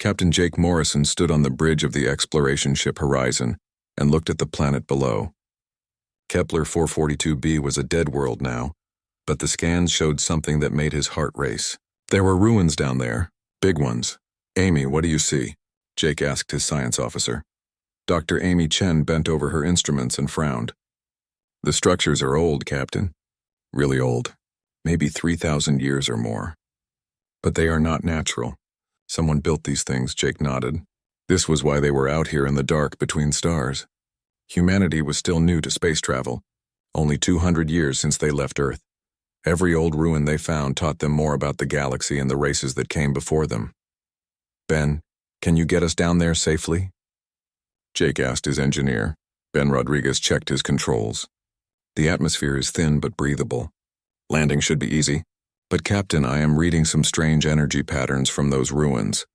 Captain Jake Morrison stood on the bridge of the exploration ship Horizon and looked at the planet below. Kepler 442b was a dead world now, but the scans showed something that made his heart race. There were ruins down there, big ones. "Amy, what do you see?" Jake asked his science officer. Dr. Amy Chen bent over her instruments and frowned. "The structures are old, Captain. Really old. Maybe 3,000 years or more. But they are not natural. Someone built these things," Jake nodded. "This was why they were out here in the dark between stars. Humanity was still new to space travel, only 200 years since they left Earth. Every old ruin they found taught them more about the galaxy and the races that came before them. Ben, can you get us down there safely?" Jake asked his engineer. Ben Rodriguez checked his controls. "The atmosphere is thin but breathable. Landing should be easy. But Captain, I am reading some strange energy patterns from those ruins."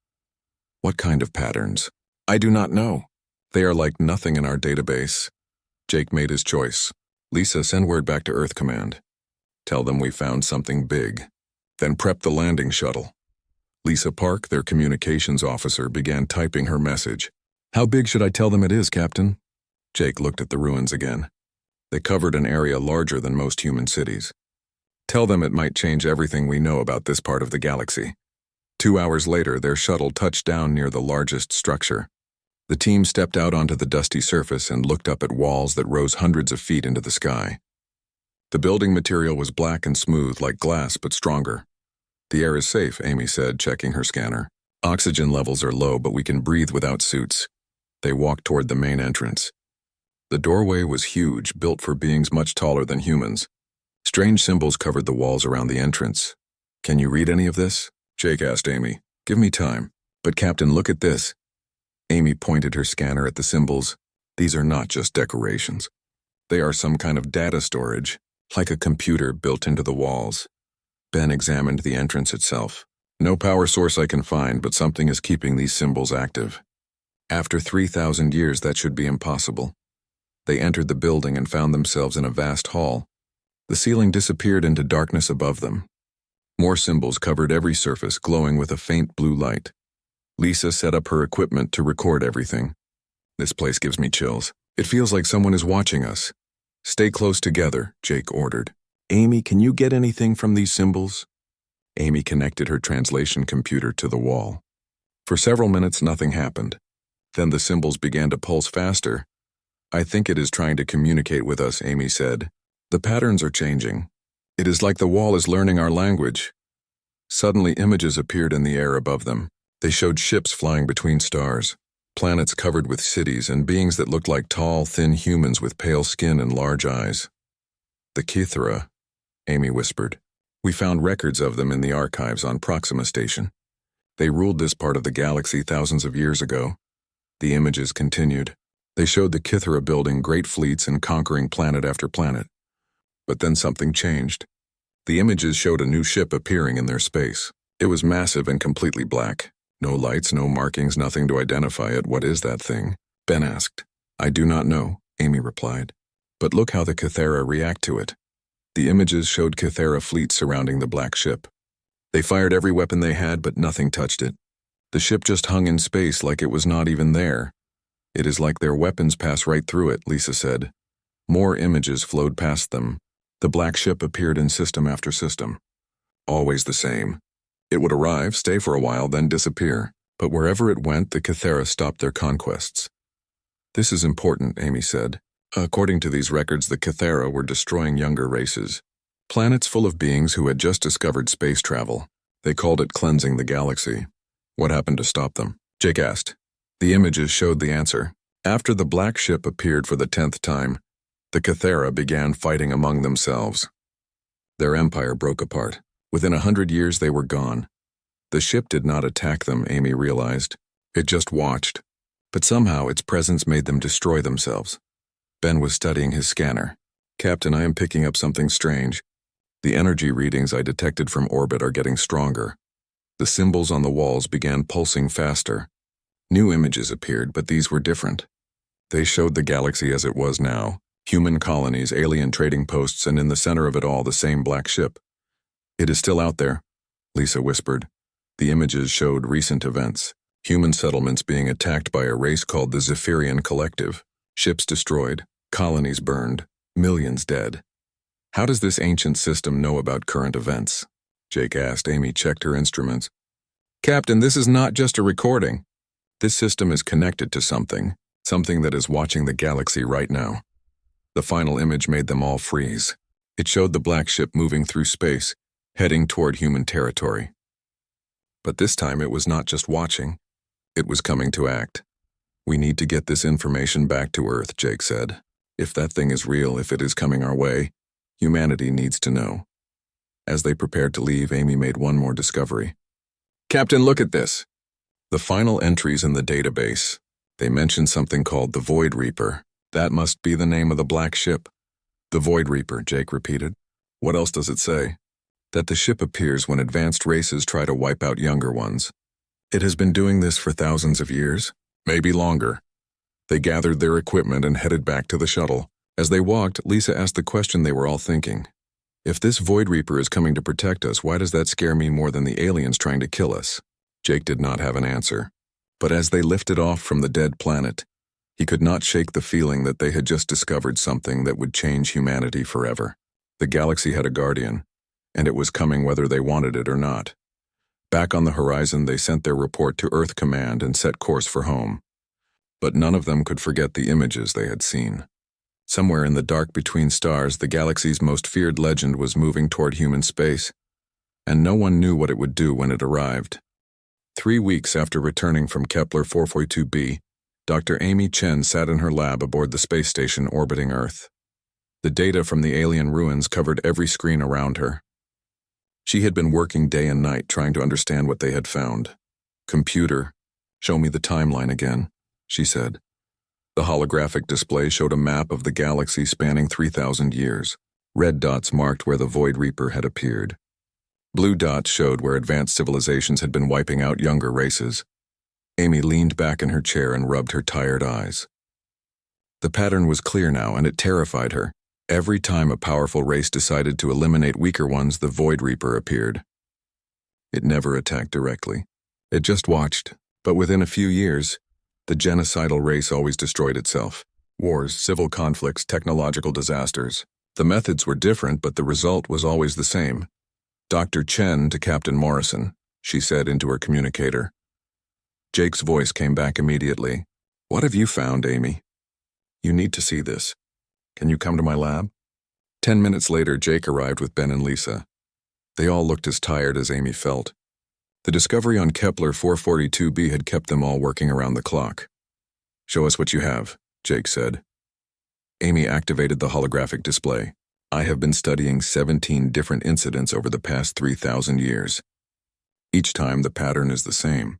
"What kind of patterns?" "I do not know. They are like nothing in our database." Jake made his choice. "Lisa, send word back to Earth Command. Tell them we found something big. Then prep the landing shuttle." Lisa Park, their communications officer, began typing her message. "How big should I tell them it is, Captain?" Jake looked at the ruins again. They covered an area larger than most human cities. "Tell them it might change everything we know about this part of the galaxy." 2 hours later, their shuttle touched down near the largest structure. The team stepped out onto the dusty surface and looked up at walls that rose hundreds of feet into the sky. The building material was black and smooth like glass, but stronger. "The air is safe," Amy said, checking her scanner. "Oxygen levels are low, but we can breathe without suits." They walked toward the main entrance. The doorway was huge, built for beings much taller than humans. Strange symbols covered the walls around the entrance. "Can you read any of this?" Jake asked Amy. "Give me time." "But Captain, look at this." Amy pointed her scanner at the symbols. "These are not just decorations. They are some kind of data storage, like a computer built into the walls." Ben examined the entrance itself. "No power source I can find, but something is keeping these symbols active. After 3,000 years, that should be impossible." They entered the building and found themselves in a vast hall. The ceiling disappeared into darkness above them. More symbols covered every surface, glowing with a faint blue light. Lisa set up her equipment to record everything. "This place gives me chills. It feels like someone is watching us." "Stay close together," Jake ordered. "Amy, can you get anything from these symbols?" Amy connected her translation computer to the wall. For several minutes, nothing happened. Then the symbols began to pulse faster. "I think it is trying to communicate with us," Amy said. "The patterns are changing. It is like the wall is learning our language." Suddenly, images appeared in the air above them. They showed ships flying between stars, planets covered with cities, and beings that looked like tall, thin humans with pale skin and large eyes. "The Kythera," Amy whispered. "We found records of them in the archives on Proxima Station. They ruled this part of the galaxy thousands of years ago." The images continued. They showed the Kythera building great fleets and conquering planet after planet. But then something changed. The images showed a new ship appearing in their space. It was massive and completely black. No lights, no markings, nothing to identify it. "What is that thing?" Ben asked. "I do not know," Amy replied. "But look how the Kythera react to it." The images showed Kythera fleets surrounding the black ship. They fired every weapon they had, but nothing touched it. The ship just hung in space like it was not even there. "It is like their weapons pass right through it," Lisa said. More images flowed past them. The black ship appeared in system after system. Always the same. It would arrive, stay for a while, then disappear. But wherever it went, the Kythera stopped their conquests. "This is important," Amy said. "According to these records, the Kythera were destroying younger races. Planets full of beings who had just discovered space travel. They called it cleansing the galaxy." "What happened to stop them?" Jake asked. The images showed the answer. After the black ship appeared for the 10th time, the Kythera began fighting among themselves. Their empire broke apart. Within 100 years, they were gone. The ship did not attack them, Amy realized. It just watched. But somehow its presence made them destroy themselves. Ben was studying his scanner. "Captain, I am picking up something strange. The energy readings I detected from orbit are getting stronger." The symbols on the walls began pulsing faster. New images appeared, but these were different. They showed the galaxy as it was now. Human colonies, alien trading posts, and in the center of it all, the same black ship. "It is still out there," Lisa whispered. The images showed recent events. Human settlements being attacked by a race called the Zephyrian Collective. Ships destroyed, colonies burned, millions dead. How does this ancient system know about current events? Jake asked. Amy checked her instruments. Captain, this is not just a recording. This system is connected to something that is watching the galaxy right now. The final image made them all freeze. It showed the black ship moving through space, heading toward human territory. But this time it was not just watching. It was coming to act. We need to get this information back to Earth, Jake said. If that thing is real, if it is coming our way, humanity needs to know. As they prepared to leave, Amy made one more discovery. Captain, look at this. The final entries in the database. They mentioned something called the Void Reaper. That must be the name of the black ship. The Void Reaper, Jake repeated. What else does it say? That the ship appears when advanced races try to wipe out younger ones. It has been doing this for thousands of years, maybe longer. They gathered their equipment and headed back to the shuttle. As they walked, Lisa asked the question they were all thinking. If this Void Reaper is coming to protect us, why does that scare me more than the aliens trying to kill us? Jake did not have an answer. But as they lifted off from the dead planet, he could not shake the feeling that they had just discovered something that would change humanity forever. The galaxy had a guardian, and it was coming whether they wanted it or not. Back on the horizon, they sent their report to Earth Command and set course for home. But none of them could forget the images they had seen. Somewhere in the dark between stars, the galaxy's most feared legend was moving toward human space, and no one knew what it would do when it arrived. 3 weeks after returning from Kepler 442b, Dr. Amy Chen sat in her lab aboard the space station orbiting Earth. The data from the alien ruins covered every screen around her. She had been working day and night trying to understand what they had found. Computer, show me the timeline again, she said. The holographic display showed a map of the galaxy spanning 3,000 years. Red dots marked where the Void Reaper had appeared. Blue dots showed where advanced civilizations had been wiping out younger races. Amy leaned back in her chair and rubbed her tired eyes. The pattern was clear now, and it terrified her. Every time a powerful race decided to eliminate weaker ones, the Void Reaper appeared. It never attacked directly. It just watched, but within a few years, the genocidal race always destroyed itself. Wars, civil conflicts, technological disasters. The methods were different, but the result was always the same. Dr. Chen to Captain Morrison, she said into her communicator. Jake's voice came back immediately. What have you found, Amy? You need to see this. Can you come to my lab? 10 minutes later, Jake arrived with Ben and Lisa. They all looked as tired as Amy felt. The discovery on Kepler 442b had kept them all working around the clock. Show us what you have, Jake said. Amy activated the holographic display. I have been studying 17 different incidents over the past 3,000 years. Each time the pattern is the same.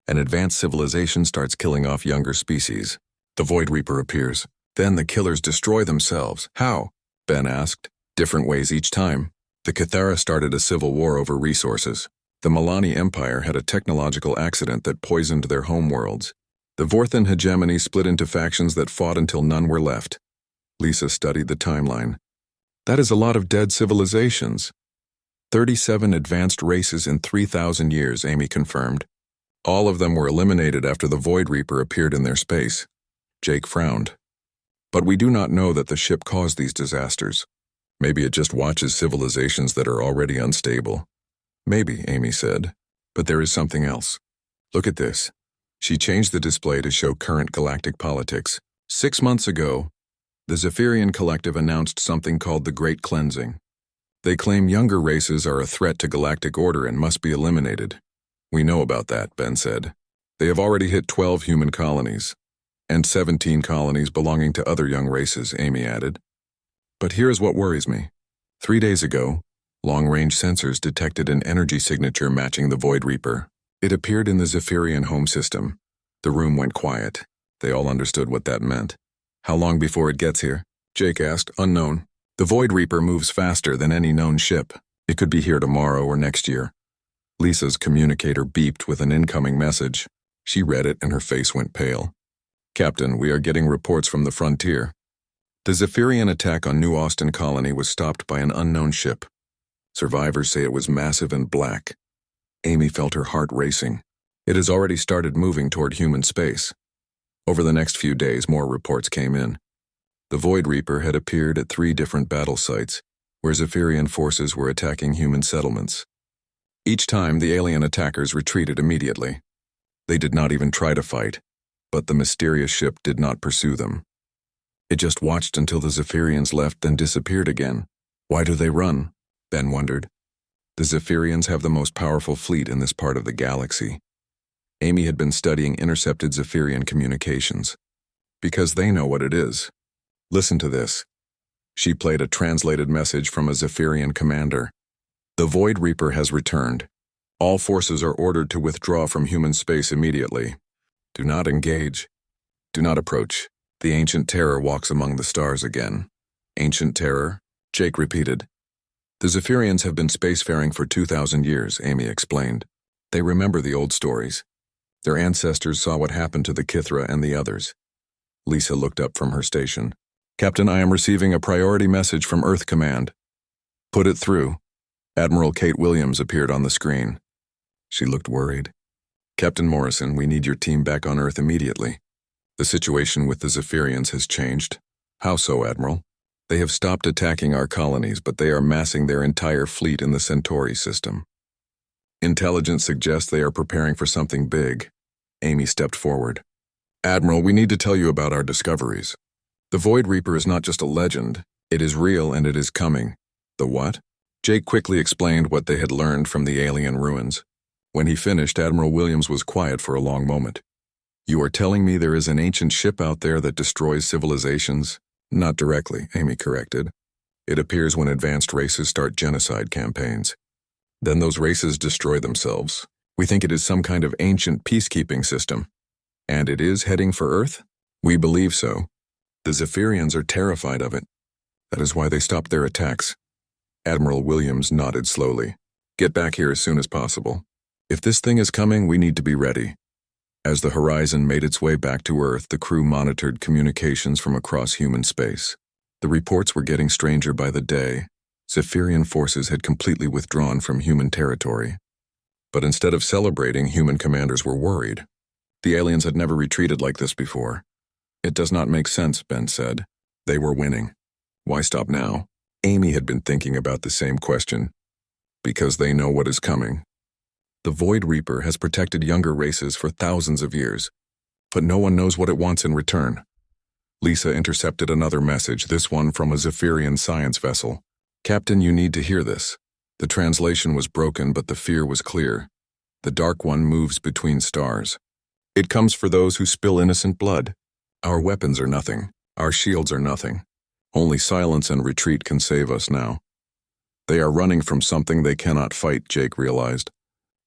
An advanced civilization starts killing off younger species. The Void Reaper appears. Then the killers destroy themselves. How? Ben asked. Different ways each time. The Cathara started a civil war over resources. The Milani Empire had a technological accident that poisoned their homeworlds. The Vorthan hegemony split into factions that fought until none were left. Lisa studied the timeline. That is a lot of dead civilizations. 37 advanced races in 3,000 years, Amy confirmed. All of them were eliminated after the Void Reaper appeared in their space. Jake frowned. But we do not know that the ship caused these disasters. Maybe it just watches civilizations that are already unstable. Maybe, Amy said. But there is something else. Look at this. She changed the display to show current galactic politics. 6 months ago, the Zephyrian Collective announced something called the Great Cleansing. They claim younger races are a threat to galactic order and must be eliminated. We know about that, Ben said. They have already hit 12 human colonies. And 17 colonies belonging to other young races, Amy added. But here's what worries me. 3 days ago, long-range sensors detected an energy signature matching the Void Reaper. It appeared in the Zephyrian home system. The room went quiet. They all understood what that meant. How long before it gets here? Jake asked. Unknown. The Void Reaper moves faster than any known ship. It could be here tomorrow or next year. Lisa's communicator beeped with an incoming message. She read it and her face went pale. Captain, we are getting reports from the frontier. The Zephyrian attack on New Austin Colony was stopped by an unknown ship. Survivors say it was massive and black. Amy felt her heart racing. It has already started moving toward human space. Over the next few days, more reports came in. The Void Reaper had appeared at 3 different battle sites, where Zephyrian forces were attacking human settlements. Each time, the alien attackers retreated immediately. They did not even try to fight, but the mysterious ship did not pursue them. It just watched until the Zephyrians left, then disappeared again. Why do they run? Ben wondered. The Zephyrians have the most powerful fleet in this part of the galaxy. Amy had been studying intercepted Zephyrian communications. Because they know what it is. Listen to this. She played a translated message from a Zephyrian commander. The Void Reaper has returned. All forces are ordered to withdraw from human space immediately. Do not engage. Do not approach. The ancient terror walks among the stars again. Ancient terror? Jake repeated. The Zephyrians have been spacefaring for 2,000 years, Amy explained. They remember the old stories. Their ancestors saw what happened to the Kithra and the others. Lisa looked up from her station. Captain, I am receiving a priority message from Earth Command. Put it through. Admiral Kate Williams appeared on the screen. She looked worried. Captain Morrison, we need your team back on Earth immediately. The situation with the Zephyrians has changed. How so, Admiral? They have stopped attacking our colonies, but they are massing their entire fleet in the Centauri system. Intelligence suggests they are preparing for something big. Amy stepped forward. Admiral, we need to tell you about our discoveries. The Void Reaper is not just a legend. It is real and it is coming. The what? Jake quickly explained what they had learned from the alien ruins. When he finished, Admiral Williams was quiet for a long moment. You are telling me there is an ancient ship out there that destroys civilizations? Not directly, Amy corrected. It appears when advanced races start genocide campaigns. Then those races destroy themselves. We think it is some kind of ancient peacekeeping system. And it is heading for Earth? We believe so. The Zephyrians are terrified of it. That is why they stopped their attacks. Admiral Williams nodded slowly. Get back here as soon as possible. If this thing is coming, we need to be ready. As the Horizon made its way back to Earth, the crew monitored communications from across human space. The reports were getting stranger by the day. Zephyrian forces had completely withdrawn from human territory. But instead of celebrating, human commanders were worried. The aliens had never retreated like this before. It does not make sense, Ben said. They were winning. Why stop now? Amy had been thinking about the same question. Because they know what is coming. The Void Reaper has protected younger races for thousands of years, but no one knows what it wants in return. Lisa intercepted another message, this one from a Zephyrian science vessel. Captain, you need to hear this. The translation was broken, but the fear was clear. The Dark One moves between stars. It comes for those who spill innocent blood. Our weapons are nothing. Our shields are nothing. Only silence and retreat can save us now. They are running from something they cannot fight, Jake realized.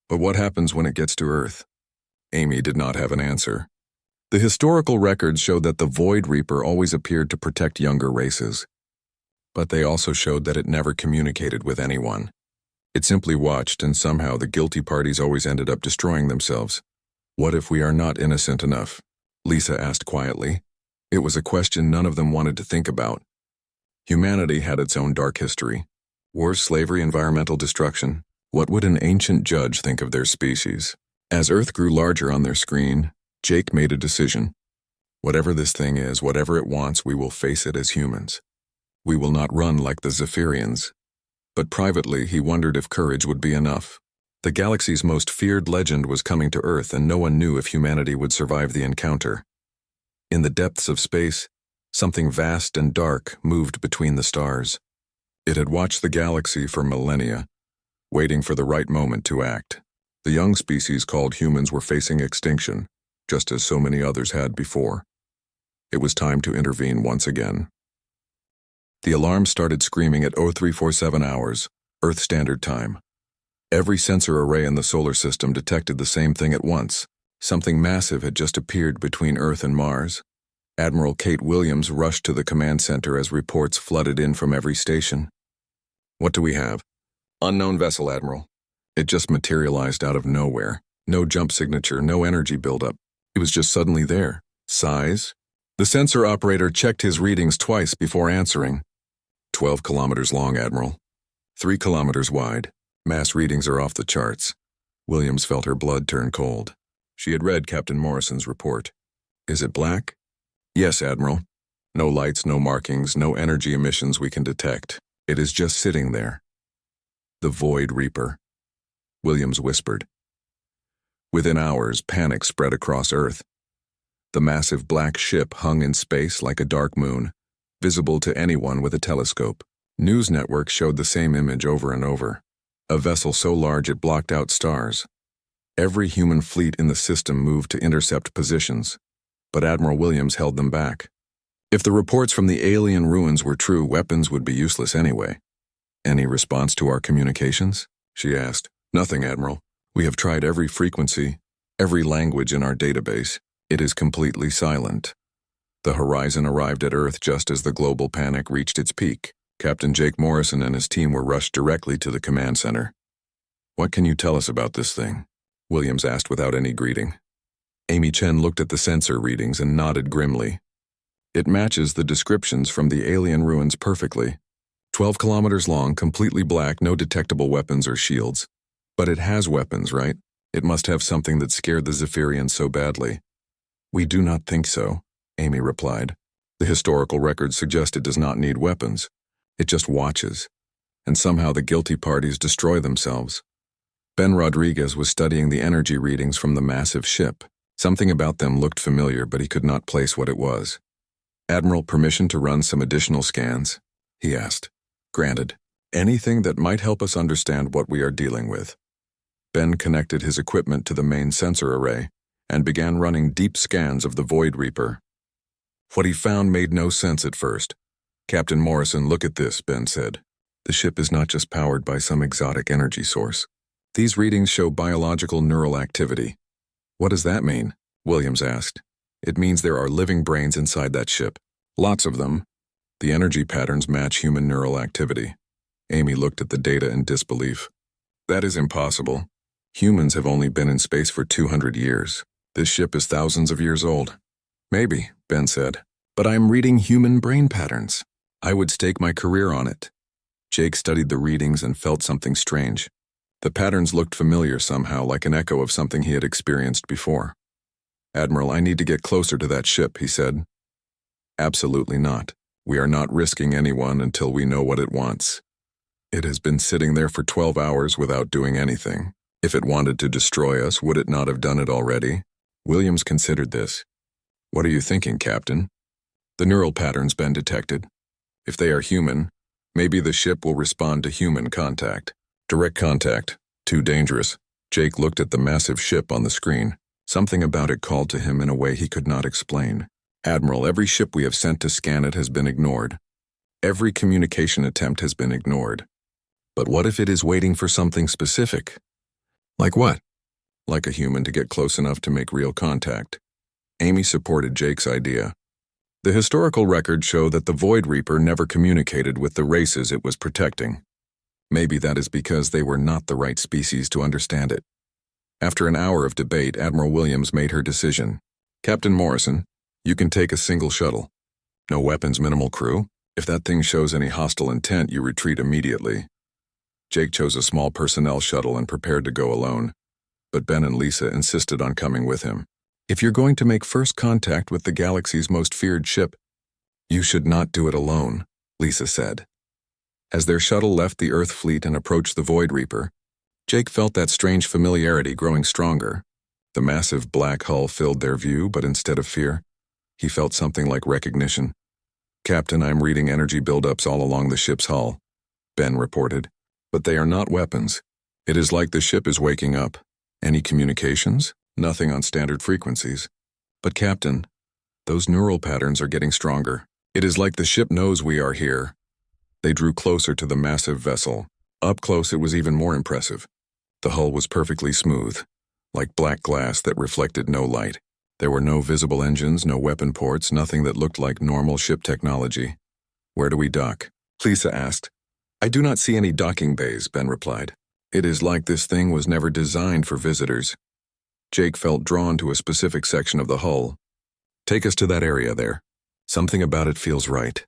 But what happens when it gets to Earth? Amy did not have an answer. The historical records showed that the Void Reaper always appeared to protect younger races. But they also showed that it never communicated with anyone. It simply watched, and somehow the guilty parties always ended up destroying themselves. What if we are not innocent enough? Lisa asked quietly. It was a question none of them wanted to think about. Humanity had its own dark history. Wars, slavery, environmental destruction. What would an ancient judge think of their species? As Earth grew larger on their screen, Jake made a decision. Whatever this thing is, whatever it wants, we will face it as humans. We will not run like the Zephyrians. But privately, he wondered if courage would be enough. The galaxy's most feared legend was coming to Earth, and no one knew if humanity would survive the encounter. In the depths of space, something vast and dark moved between the stars. It had watched the galaxy for millennia, waiting for the right moment to act. The young species called humans were facing extinction, just as so many others had before. It was time to intervene once again. The alarm started screaming at 0347 hours, Earth Standard Time. Every sensor array in the solar system detected the same thing at once. Something massive had just appeared between Earth and Mars. Admiral Kate Williams rushed to the command center as reports flooded in from every station. What do we have? Unknown vessel, Admiral. It just materialized out of nowhere. No jump signature, no energy buildup. It was just suddenly there. Size? The sensor operator checked his readings twice before answering. 12 kilometers long, Admiral. 3 kilometers wide. Mass readings are off the charts. Williams felt her blood turn cold. She had read Captain Morrison's report. Is it black? Yes, Admiral. No lights, no markings, no energy emissions we can detect. It is just sitting there. The Void Reaper, Williams whispered. Within hours, panic spread across Earth. The massive black ship hung in space like a dark moon, visible to anyone with a telescope. News networks showed the same image over and over. A vessel so large it blocked out stars. Every human fleet in the system moved to intercept positions, but Admiral Williams held them back. If the reports from the alien ruins were true, weapons would be useless anyway. Any response to our communications? She asked. Nothing, Admiral. We have tried every frequency, every language in our database. It is completely silent. The Horizon arrived at Earth just as the global panic reached its peak. Captain Jake Morrison and his team were rushed directly to the command center. What can you tell us about this thing? Williams asked without any greeting. Amy Chen looked at the sensor readings and nodded grimly. It matches the descriptions from the alien ruins perfectly. 12 kilometers long, completely black, no detectable weapons or shields. But it has weapons, right? It must have something that scared the Zephyrians so badly. We do not think so, Amy replied. The historical records suggest it does not need weapons. It just watches. And somehow the guilty parties destroy themselves. Ben Rodriguez was studying the energy readings from the massive ship. Something about them looked familiar, but he could not place what it was. Admiral, permission to run some additional scans? He asked. Granted. Anything that might help us understand what we are dealing with. Ben connected his equipment to the main sensor array and began running deep scans of the Void Reaper. What he found made no sense at first. Captain Morrison, look at this, Ben said. The ship is not just powered by some exotic energy source. These readings show biological neural activity. What does that mean? Williams asked. It means there are living brains inside that ship. Lots of them. The energy patterns match human neural activity. Amy looked at the data in disbelief. That is impossible. Humans have only been in space for 200 years. This ship is thousands of years old. Maybe, Ben said. But I'm reading human brain patterns. I would stake my career on it. Jake studied the readings and felt something strange. The patterns looked familiar somehow, like an echo of something he had experienced before. Admiral, I need to get closer to that ship, he said. Absolutely not. We are not risking anyone until we know what it wants. It has been sitting there for 12 hours without doing anything. If it wanted to destroy us, would it not have done it already? Williams considered this. What are you thinking, Captain? The neural patterns Ben detected. If they are human, maybe the ship will respond to human contact. Direct contact. Too dangerous. Jake looked at the massive ship on the screen. Something about it called to him in a way he could not explain. Admiral, every ship we have sent to scan it has been ignored. Every communication attempt has been ignored. But what if it is waiting for something specific? Like what? Like a human to get close enough to make real contact. Amy supported Jake's idea. The historical records show that the Void Reaper never communicated with the races it was protecting. Maybe that is because they were not the right species to understand it. After an hour of debate, Admiral Williams made her decision. Captain Morrison, you can take a single shuttle. No weapons, minimal crew. If that thing shows any hostile intent, you retreat immediately. Jake chose a small personnel shuttle and prepared to go alone, but Ben and Lisa insisted on coming with him. If you're going to make first contact with the galaxy's most feared ship, you should not do it alone, Lisa said. As their shuttle left the Earth fleet and approached the Void Reaper, Jake felt that strange familiarity growing stronger. The massive black hull filled their view, but instead of fear, he felt something like recognition. Captain, I'm reading energy buildups all along the ship's hull, Ben reported. But they are not weapons. It is like the ship is waking up. Any communications? Nothing on standard frequencies. But Captain, those neural patterns are getting stronger. It is like the ship knows we are here. They drew closer to the massive vessel. Up close it was even more impressive. The hull was perfectly smooth, like black glass that reflected no light. There were no visible engines, no weapon ports, nothing that looked like normal ship technology. Where do we dock? Lisa asked. I do not see any docking bays, Ben replied. It is like this thing was never designed for visitors. Jake felt drawn to a specific section of the hull. Take us to that area there. Something about it feels right.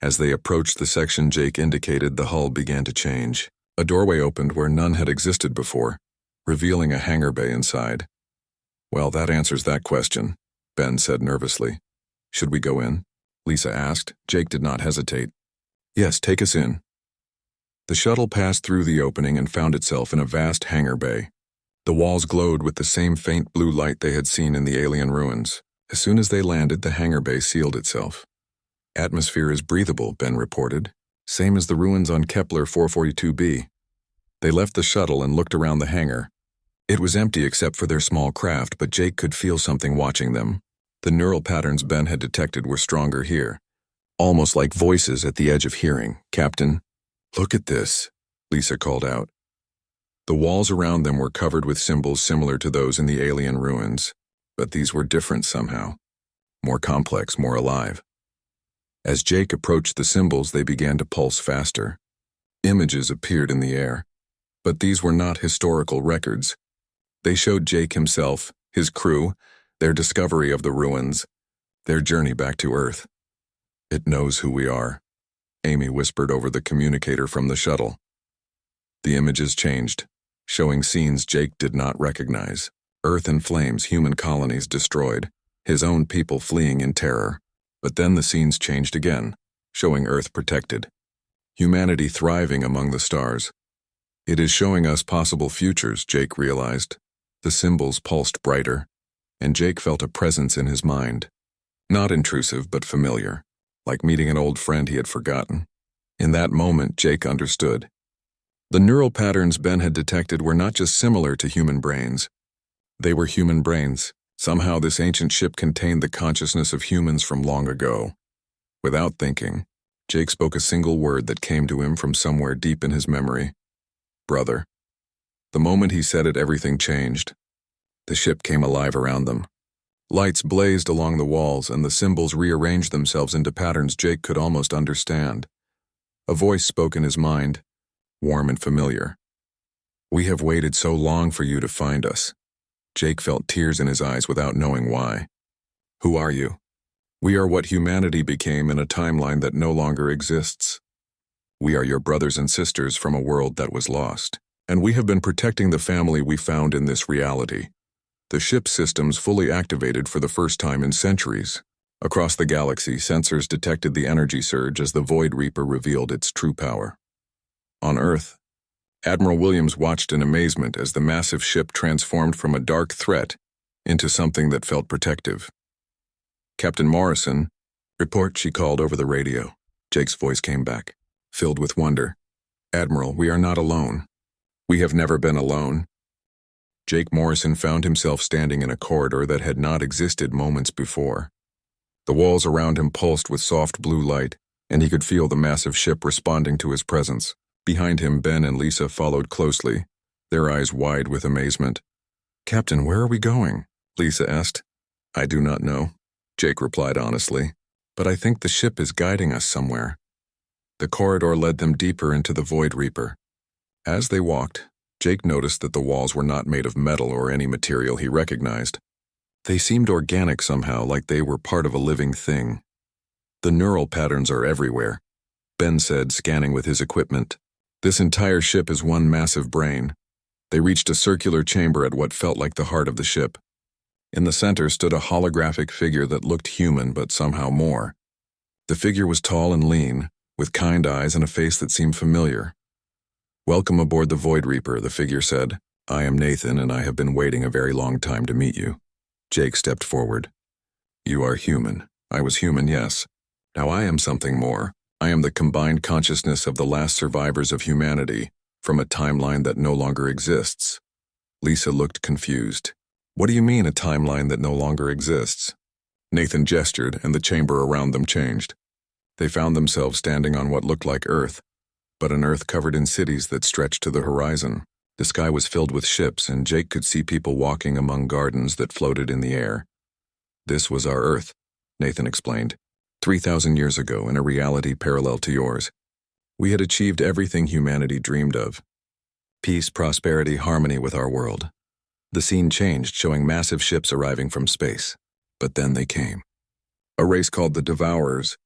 As they approached the section Jake indicated, the hull began to change. A doorway opened where none had existed before, revealing a hangar bay inside. Well, that answers that question, Ben said nervously. Should we go in? Lisa asked. Jake did not hesitate. Yes, take us in. The shuttle passed through the opening and found itself in a vast hangar bay. The walls glowed with the same faint blue light they had seen in the alien ruins. As soon as they landed, the hangar bay sealed itself. Atmosphere is breathable, Ben reported. Same as the ruins on Kepler 442b. They left the shuttle and looked around the hangar. It was empty except for their small craft, but Jake could feel something watching them. The neural patterns Ben had detected were stronger here. Almost like voices at the edge of hearing. Captain, look at this, Lisa called out. The walls around them were covered with symbols similar to those in the alien ruins, but these were different somehow. More complex, more alive. As Jake approached the symbols, they began to pulse faster. Images appeared in the air, but these were not historical records. They showed Jake himself, his crew, their discovery of the ruins, their journey back to Earth. It knows who we are, Amy whispered over the communicator from the shuttle. The images changed, showing scenes Jake did not recognize. Earth in flames, human colonies destroyed, his own people fleeing in terror. But then the scenes changed again, showing Earth protected. Humanity thriving among the stars. It is showing us possible futures, Jake realized. The symbols pulsed brighter, and Jake felt a presence in his mind. Not intrusive, but familiar, like meeting an old friend he had forgotten. In that moment, Jake understood. The neural patterns Ben had detected were not just similar to human brains. They were human brains. Somehow this ancient ship contained the consciousness of humans from long ago. Without thinking, Jake spoke a single word that came to him from somewhere deep in his memory. Brother. The moment he said it, everything changed. The ship came alive around them. Lights blazed along the walls, and the symbols rearranged themselves into patterns Jake could almost understand. A voice spoke in his mind, warm and familiar. We have waited so long for you to find us. Jake felt tears in his eyes without knowing why. Who are you? We are what humanity became in a timeline that no longer exists. We are your brothers and sisters from a world that was lost, and we have been protecting the family we found in this reality. The ship's systems fully activated for the first time in centuries. Across the galaxy, sensors detected the energy surge as the Void Reaper revealed its true power. On Earth, Admiral Williams watched in amazement as the massive ship transformed from a dark threat into something that felt protective. Captain Morrison, report, she called over the radio. Jake's voice came back, filled with wonder. Admiral, we are not alone. We have never been alone. Jake Morrison found himself standing in a corridor that had not existed moments before. The walls around him pulsed with soft blue light, and he could feel the massive ship responding to his presence. Behind him, Ben and Lisa followed closely, their eyes wide with amazement. Captain, where are we going? Lisa asked. I do not know, Jake replied honestly, but I think the ship is guiding us somewhere. The corridor led them deeper into the Void Reaper. As they walked, Jake noticed that the walls were not made of metal or any material he recognized. They seemed organic somehow, like they were part of a living thing. The neural patterns are everywhere, Ben said, scanning with his equipment. This entire ship is one massive brain. They reached a circular chamber at what felt like the heart of the ship. In the center stood a holographic figure that looked human but somehow more. The figure was tall and lean, with kind eyes and a face that seemed familiar. Welcome aboard the Void Reaper, the figure said. I am Nathan, and I have been waiting a very long time to meet you. Jake stepped forward. You are human. I was human, yes. Now I am something more. I am the combined consciousness of the last survivors of humanity, from a timeline that no longer exists. Lisa looked confused. What do you mean, a timeline that no longer exists? Nathan gestured, and the chamber around them changed. They found themselves standing on what looked like Earth, but an Earth covered in cities that stretched to the horizon. The sky was filled with ships, and Jake could see people walking among gardens that floated in the air. This was our Earth, Nathan explained. 3,000 years ago, in a reality parallel to yours. We had achieved everything humanity dreamed of. Peace, prosperity, harmony with our world. The scene changed, showing massive ships arriving from space. But then they came. A race called the Devourers.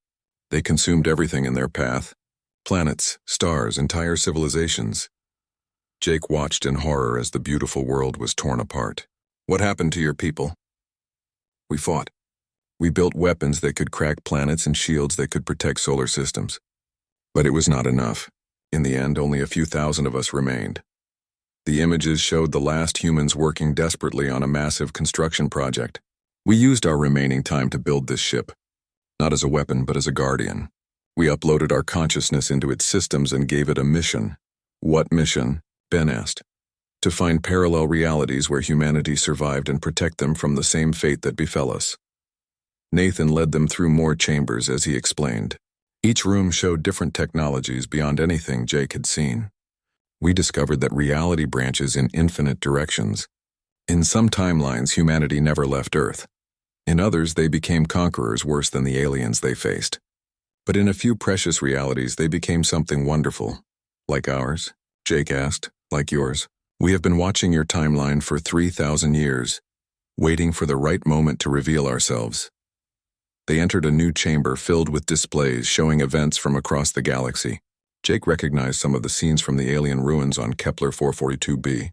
They consumed everything in their path. Planets, stars, entire civilizations. Jake watched in horror as the beautiful world was torn apart. What happened to your people? We fought. We built weapons that could crack planets and shields that could protect solar systems. But it was not enough. In the end, only a few thousand of us remained. The images showed the last humans working desperately on a massive construction project. We used our remaining time to build this ship, not as a weapon, but as a guardian. We uploaded our consciousness into its systems and gave it a mission. What mission? Ben asked. To find parallel realities where humanity survived and protect them from the same fate that befell us. Nathan led them through more chambers as he explained. Each room showed different technologies beyond anything Jake had seen. We discovered that reality branches in infinite directions. In some timelines, humanity never left Earth. In others, they became conquerors worse than the aliens they faced. But in a few precious realities, they became something wonderful. Like ours? Jake asked. Like yours? We have been watching your timeline for 3,000 years, waiting for the right moment to reveal ourselves. They entered a new chamber filled with displays showing events from across the galaxy. Jake recognized some of the scenes from the alien ruins on Kepler 442b.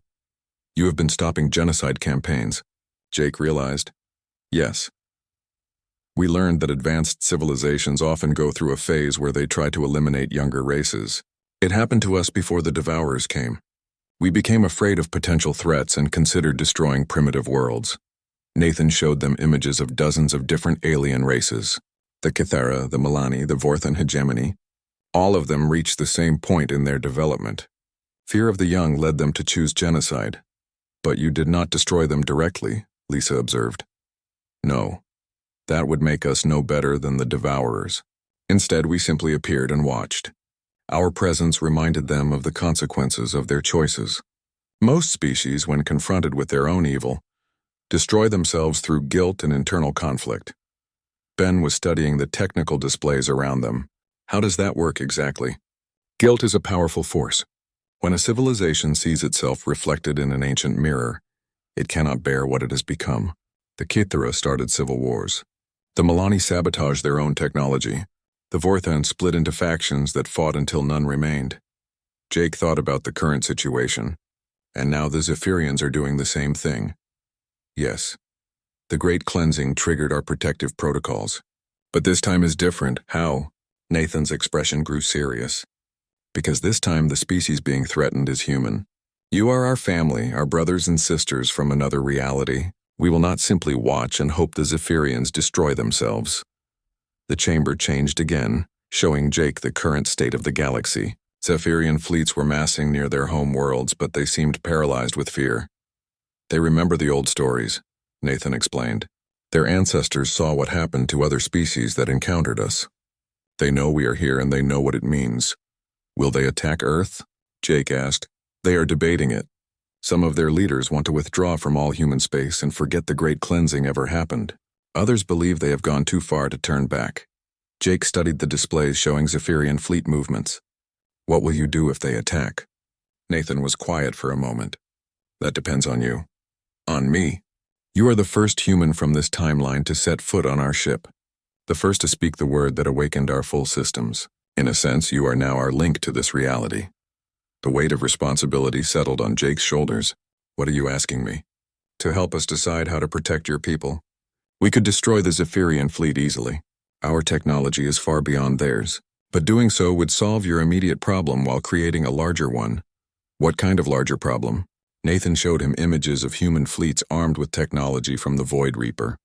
You have been stopping genocide campaigns, Jake realized. Yes. We learned that advanced civilizations often go through a phase where they try to eliminate younger races. It happened to us before the Devourers came. We became afraid of potential threats and considered destroying primitive worlds. Nathan showed them images of dozens of different alien races. The Kythera, the Milani, the Vorthan hegemony. All of them reached the same point in their development. Fear of the young led them to choose genocide. But you did not destroy them directly, Lisa observed. No. That would make us no better than the Devourers. Instead, we simply appeared and watched. Our presence reminded them of the consequences of their choices. Most species, when confronted with their own evil, destroy themselves through guilt and internal conflict. Ben was studying the technical displays around them. How does that work exactly? Guilt is a powerful force. When a civilization sees itself reflected in an ancient mirror, it cannot bear what it has become. The Kythera started civil wars. The Milani sabotaged their own technology. The Vorthan split into factions that fought until none remained. Jake thought about the current situation, and now the Zephyrians are doing the same thing. Yes, the Great Cleansing triggered our protective protocols. But this time is different. How? Nathan's expression grew serious. Because this time the species being threatened is human. You are our family, our brothers and sisters from another reality. We will not simply watch and hope the Zephyrians destroy themselves. The chamber changed again, showing Jake the current state of the galaxy. Zephyrian fleets were massing near their home worlds, but they seemed paralyzed with fear. They remember the old stories, Nathan explained. Their ancestors saw what happened to other species that encountered us. They know we are here and they know what it means. Will they attack Earth? Jake asked. They are debating it. Some of their leaders want to withdraw from all human space and forget the Great Cleansing ever happened. Others believe they have gone too far to turn back. Jake studied the displays showing Zephyrian fleet movements. What will you do if they attack? Nathan was quiet for a moment. That depends on you. On me. You are the first human from this timeline to set foot on our ship. The first to speak the word that awakened our full systems. In a sense, you are now our link to this reality. The weight of responsibility settled on Jake's shoulders. What are you asking me? To help us decide how to protect your people? We could destroy the Zephyrian fleet easily. Our technology is far beyond theirs. But doing so would solve your immediate problem while creating a larger one. What kind of larger problem? Nathan showed him images of human fleets armed with technology from the Void Reaper.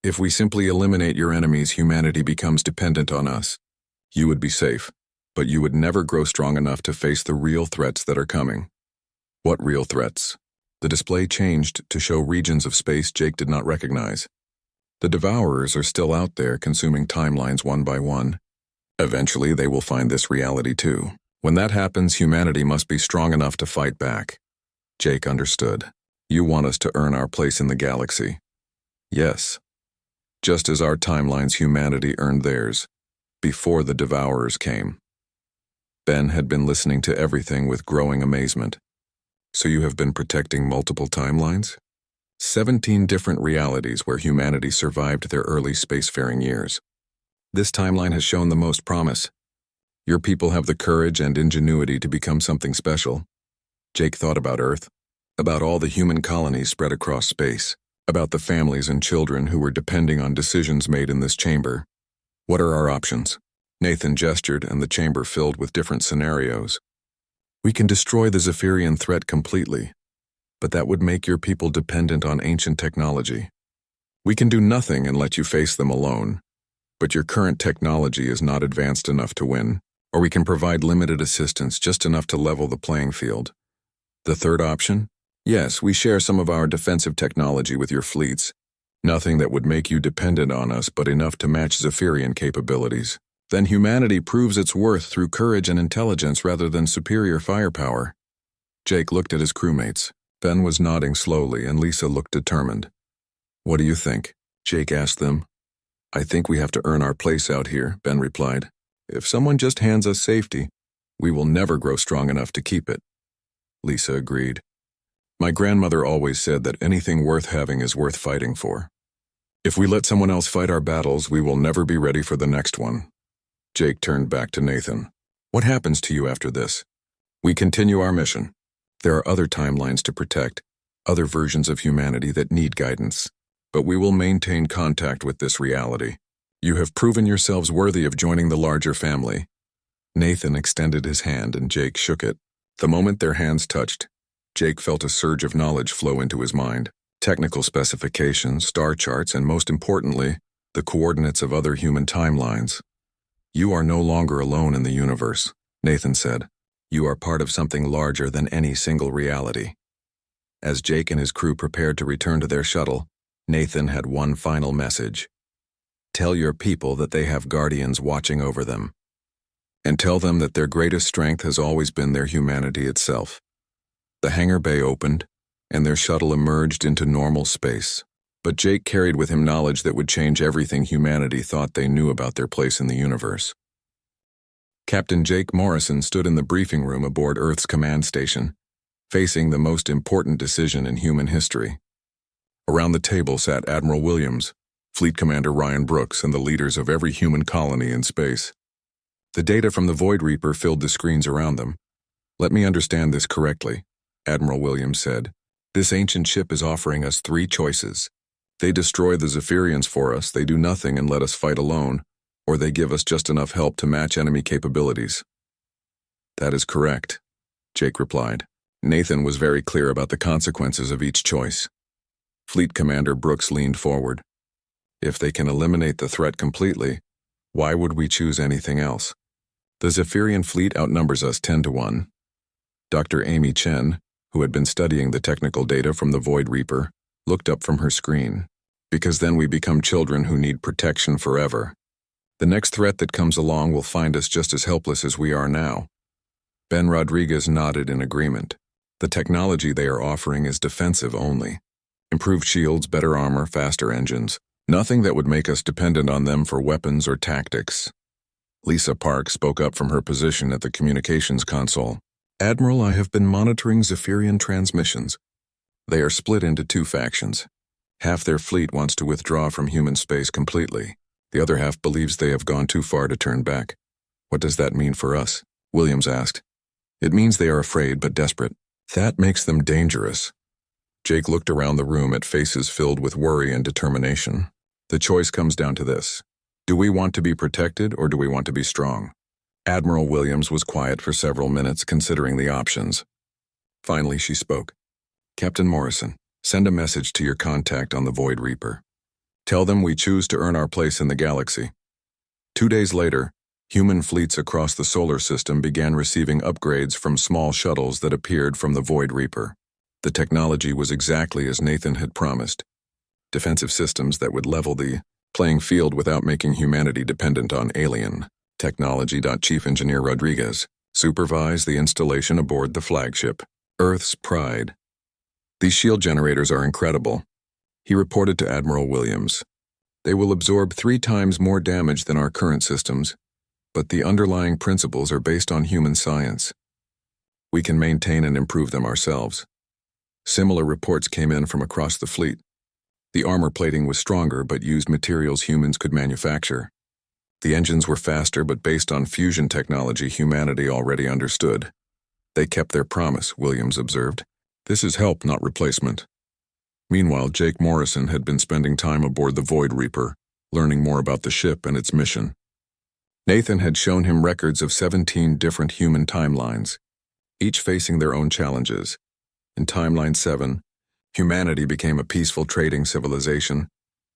If we simply eliminate your enemies, humanity becomes dependent on us. You would be safe, but you would never grow strong enough to face the real threats that are coming. What real threats? The display changed to show regions of space Jake did not recognize. The Devourers are still out there consuming timelines one by one. Eventually, they will find this reality too. When that happens, humanity must be strong enough to fight back. Jake understood. You want us to earn our place in the galaxy. Yes. Just as our timelines, humanity earned theirs, before the Devourers came. Ben had been listening to everything with growing amazement. So you have been protecting multiple timelines? 17 different realities where humanity survived their early spacefaring years. This timeline has shown the most promise. Your people have the courage and ingenuity to become something special. Jake thought about Earth. about all the human colonies spread across space, about the families and children who were depending on decisions made in this chamber. What are our options? Nathan gestured, and the chamber filled with different scenarios. We can destroy the Zephyrian threat completely, but that would make your people dependent on ancient technology. We can do nothing and let you face them alone, but your current technology is not advanced enough to win, or we can provide limited assistance just enough to level the playing field. The third option? Yes, we share some of our defensive technology with your fleets. Nothing that would make you dependent on us, but enough to match Zephyrian capabilities. Then humanity proves its worth through courage and intelligence rather than superior firepower. Jake looked at his crewmates. Ben was nodding slowly, and Lisa looked determined. What do you think? Jake asked them. I think we have to earn our place out here, Ben replied. If someone just hands us safety, we will never grow strong enough to keep it. Lisa agreed. My grandmother always said that anything worth having is worth fighting for. If we let someone else fight our battles, we will never be ready for the next one. Jake turned back to Nathan. What happens to you after this? We continue our mission. There are other timelines to protect, other versions of humanity that need guidance, but we will maintain contact with this reality. You have proven yourselves worthy of joining the larger family. Nathan extended his hand and Jake shook it. The moment their hands touched, Jake felt a surge of knowledge flow into his mind. Technical specifications, star charts, and most importantly, the coordinates of other human timelines. You are no longer alone in the universe, Nathan said. You are part of something larger than any single reality. As Jake and his crew prepared to return to their shuttle, Nathan had one final message. Tell your people that they have guardians watching over them. And tell them that their greatest strength has always been their humanity itself. The hangar bay opened, and their shuttle emerged into normal space. But Jake carried with him knowledge that would change everything humanity thought they knew about their place in the universe. Captain Jake Morrison stood in the briefing room aboard Earth's command station, facing the most important decision in human history. Around the table sat Admiral Williams, Fleet Commander Ryan Brooks, and the leaders of every human colony in space. The data from the Void Reaper filled the screens around them. Let me understand this correctly, Admiral Williams said. This ancient ship is offering us 3 choices. They destroy the Zephyrians for us, they do nothing and let us fight alone, or they give us just enough help to match enemy capabilities. That is correct, Jake replied. Nathan was very clear about the consequences of each choice. Fleet Commander Brooks leaned forward. If they can eliminate the threat completely, why would we choose anything else? The Zephyrian fleet outnumbers us 10-1. Dr. Amy Chen, who had been studying the technical data from the Void Reaper, looked up from her screen. Because then we become children who need protection forever. The next threat that comes along will find us just as helpless as we are now. Ben Rodriguez nodded in agreement. The technology they are offering is defensive only. Improved shields, better armor, faster engines. Nothing that would make us dependent on them for weapons or tactics. Lisa Park spoke up from her position at the communications console. Admiral, I have been monitoring Zephyrian transmissions. They are split into 2 factions. Half their fleet wants to withdraw from human space completely. The other half believes they have gone too far to turn back. What does that mean for us? Williams asked. It means they are afraid but desperate. That makes them dangerous. Jake looked around the room at faces filled with worry and determination. The choice comes down to this. Do we want to be protected or do we want to be strong? Admiral Williams was quiet for several minutes considering the options. Finally, she spoke. Captain Morrison, send a message to your contact on the Void Reaper. Tell them we choose to earn our place in the galaxy. 2 days later, human fleets across the solar system began receiving upgrades from small shuttles that appeared from the Void Reaper. The technology was exactly as Nathan had promised. Defensive systems that would level the playing field without making humanity dependent on alien technology. Chief Engineer Rodriguez supervised the installation aboard the flagship, Earth's Pride. These shield generators are incredible, he reported to Admiral Williams. They will absorb 3 times more damage than our current systems, but the underlying principles are based on human science. We can maintain and improve them ourselves. Similar reports came in from across the fleet. The armor plating was stronger but used materials humans could manufacture. The engines were faster but based on fusion technology humanity already understood. They kept their promise, Williams observed. This is help, not replacement. Meanwhile, Jake Morrison had been spending time aboard the Void Reaper, learning more about the ship and its mission. Nathan had shown him records of 17 different human timelines, each facing their own challenges. In Timeline 7, humanity became a peaceful trading civilization.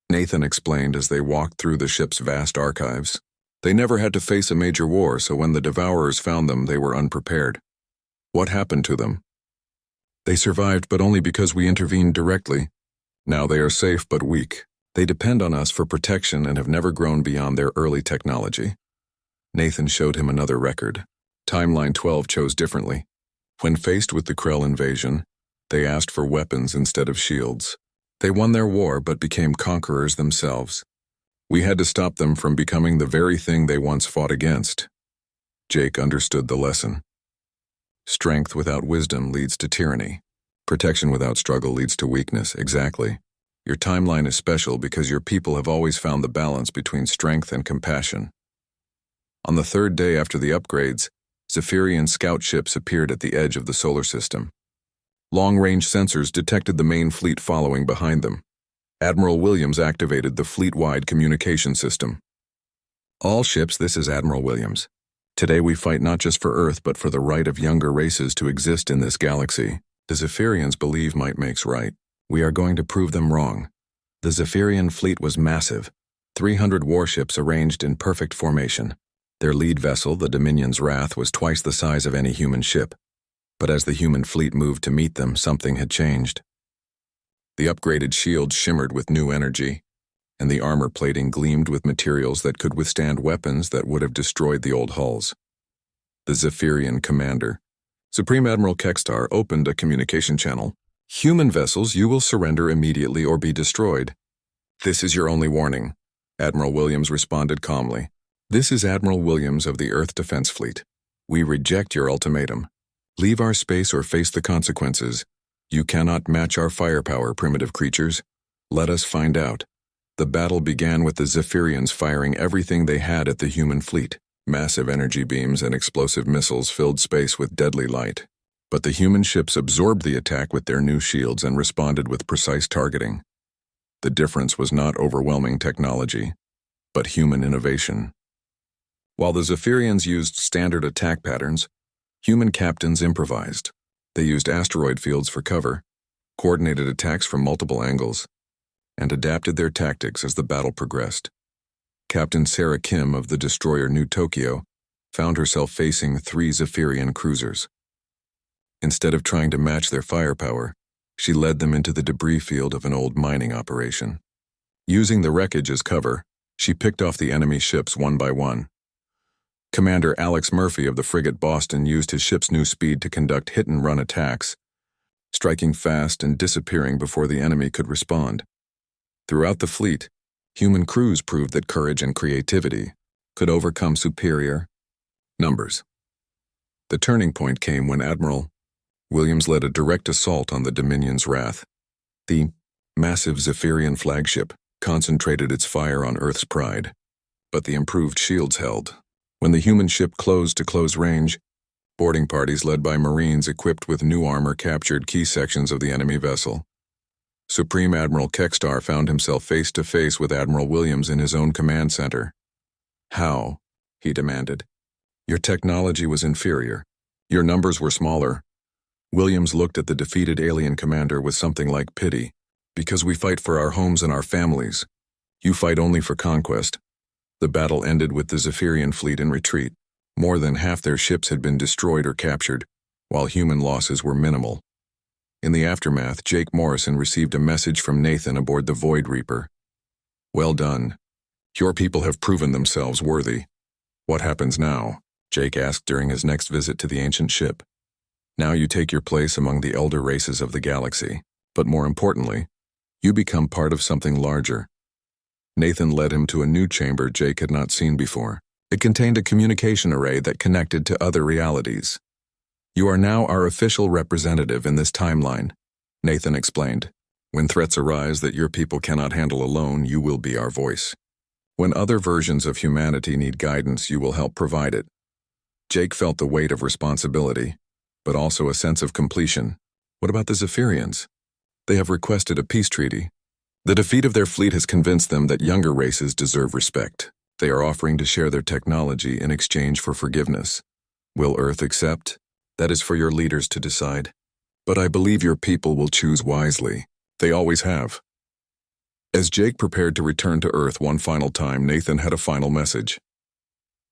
Nathan explained as they walked through the ship's vast archives. They never had to face a major war, so when the Devourers found them, they were unprepared. What happened to them? They survived, but only because we intervened directly. Now they are safe but weak. They depend on us for protection and have never grown beyond their early technology. Nathan showed him another record. Timeline 12 chose differently. When faced with the Krell invasion, they asked for weapons instead of shields. They won their war but became conquerors themselves. We had to stop them from becoming the very thing they once fought against. Jake understood the lesson. Strength without wisdom leads to tyranny. Protection without struggle leads to weakness. Exactly. Your timeline is special because your people have always found the balance between strength and compassion. On the third day after the upgrades, Zephyrian scout ships appeared at the edge of the solar system. Long-range sensors detected the main fleet following behind them. Admiral Williams activated the fleet-wide communication system. All ships, this is Admiral Williams. Today we fight not just for Earth but for the right of younger races to exist in this galaxy. The Zephyrians believe might makes right. We are going to prove them wrong. The Zephyrian fleet was massive, 300 warships arranged in perfect formation. Their lead vessel, the Dominion's Wrath, was twice the size of any human ship. But as the human fleet moved to meet them, something had changed. The upgraded shields shimmered with new energy, and the armor plating gleamed with materials that could withstand weapons that would have destroyed the old hulls. The Zephyrian commander, Supreme Admiral Kextar, opened a communication channel. Human vessels, you will surrender immediately or be destroyed. This is your only warning, Admiral Williams responded calmly. This is Admiral Williams of the Earth Defense Fleet. We reject your ultimatum. Leave our space or face the consequences. You cannot match our firepower, primitive creatures. Let us find out. The battle began with the Zephyrians firing everything they had at the human fleet. Massive energy beams and explosive missiles filled space with deadly light. But the human ships absorbed the attack with their new shields and responded with precise targeting. The difference was not overwhelming technology, but human innovation. While the Zephyrians used standard attack patterns, human captains improvised. They used asteroid fields for cover, coordinated attacks from multiple angles, and adapted their tactics as the battle progressed. Captain Sarah Kim of the destroyer New Tokyo found herself facing 3 Zephyrian cruisers. Instead of trying to match their firepower, she led them into the debris field of an old mining operation. Using the wreckage as cover, she picked off the enemy ships one by one. Commander Alex Murphy of the frigate Boston used his ship's new speed to conduct hit-and-run attacks, striking fast and disappearing before the enemy could respond. Throughout the fleet, human crews proved that courage and creativity could overcome superior numbers. The turning point came when Admiral Williams led a direct assault on the Dominion's Wrath. The massive Zephyrian flagship concentrated its fire on Earth's pride, but the improved shields held. When the human ship closed to close range, boarding parties led by Marines equipped with new armor captured key sections of the enemy vessel. Supreme Admiral Kextar found himself face to face with Admiral Williams in his own command center. How? He demanded. Your technology was inferior. Your numbers were smaller. Williams looked at the defeated alien commander with something like pity. Because we fight for our homes and our families. You fight only for conquest. The battle ended with the Zephyrian fleet in retreat. More than half their ships had been destroyed or captured, while human losses were minimal. In the aftermath, Jake Morrison received a message from Nathan aboard the Void Reaper. Well done. Your people have proven themselves worthy. What happens now? Jake asked during his next visit to the ancient ship. Now you take your place among the elder races of the galaxy, but more importantly, you become part of something larger. Nathan led him to a new chamber Jake had not seen before. It contained a communication array that connected to other realities. You are now our official representative in this timeline, Nathan explained. When threats arise that your people cannot handle alone, you will be our voice. When other versions of humanity need guidance, you will help provide it. Jake felt the weight of responsibility, but also a sense of completion. What about the Zephyrians? They have requested a peace treaty. The defeat of their fleet has convinced them that younger races deserve respect. They are offering to share their technology in exchange for forgiveness. Will Earth accept? That is for your leaders to decide. But I believe your people will choose wisely. They always have. As Jake prepared to return to Earth one final time, Nathan had a final message.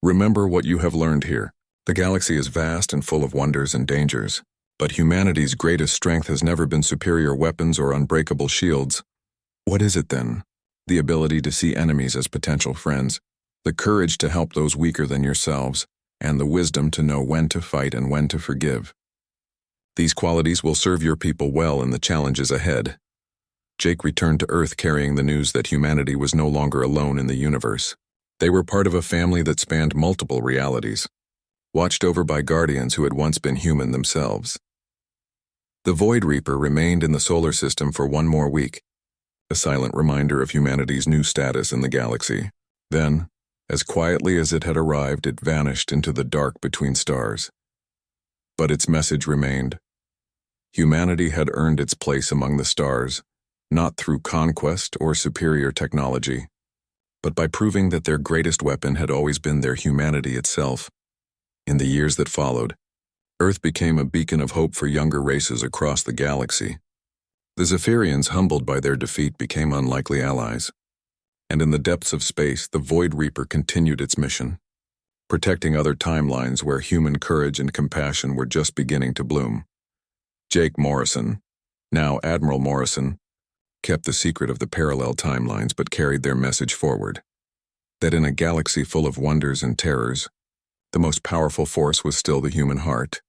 Remember what you have learned here. The galaxy is vast and full of wonders and dangers, but humanity's greatest strength has never been superior weapons or unbreakable shields. What is it then? The ability to see enemies as potential friends, the courage to help those weaker than yourselves, and the wisdom to know when to fight and when to forgive. These qualities will serve your people well in the challenges ahead. Jake returned to Earth carrying the news that humanity was no longer alone in the universe. They were part of a family that spanned multiple realities, watched over by guardians who had once been human themselves. The Void Reaper remained in the solar system for one more week, a silent reminder of humanity's new status in the galaxy. Then, as quietly as it had arrived, it vanished into the dark between stars. But its message remained. Humanity had earned its place among the stars, not through conquest or superior technology, but by proving that their greatest weapon had always been their humanity itself. In the years that followed, Earth became a beacon of hope for younger races across the galaxy. The Zephyrians, humbled by their defeat, became unlikely allies. And in the depths of space, the Void Reaper continued its mission, protecting other timelines where human courage and compassion were just beginning to bloom. Jake Morrison, now Admiral Morrison, kept the secret of the parallel timelines but carried their message forward. That in a galaxy full of wonders and terrors, the most powerful force was still the human heart.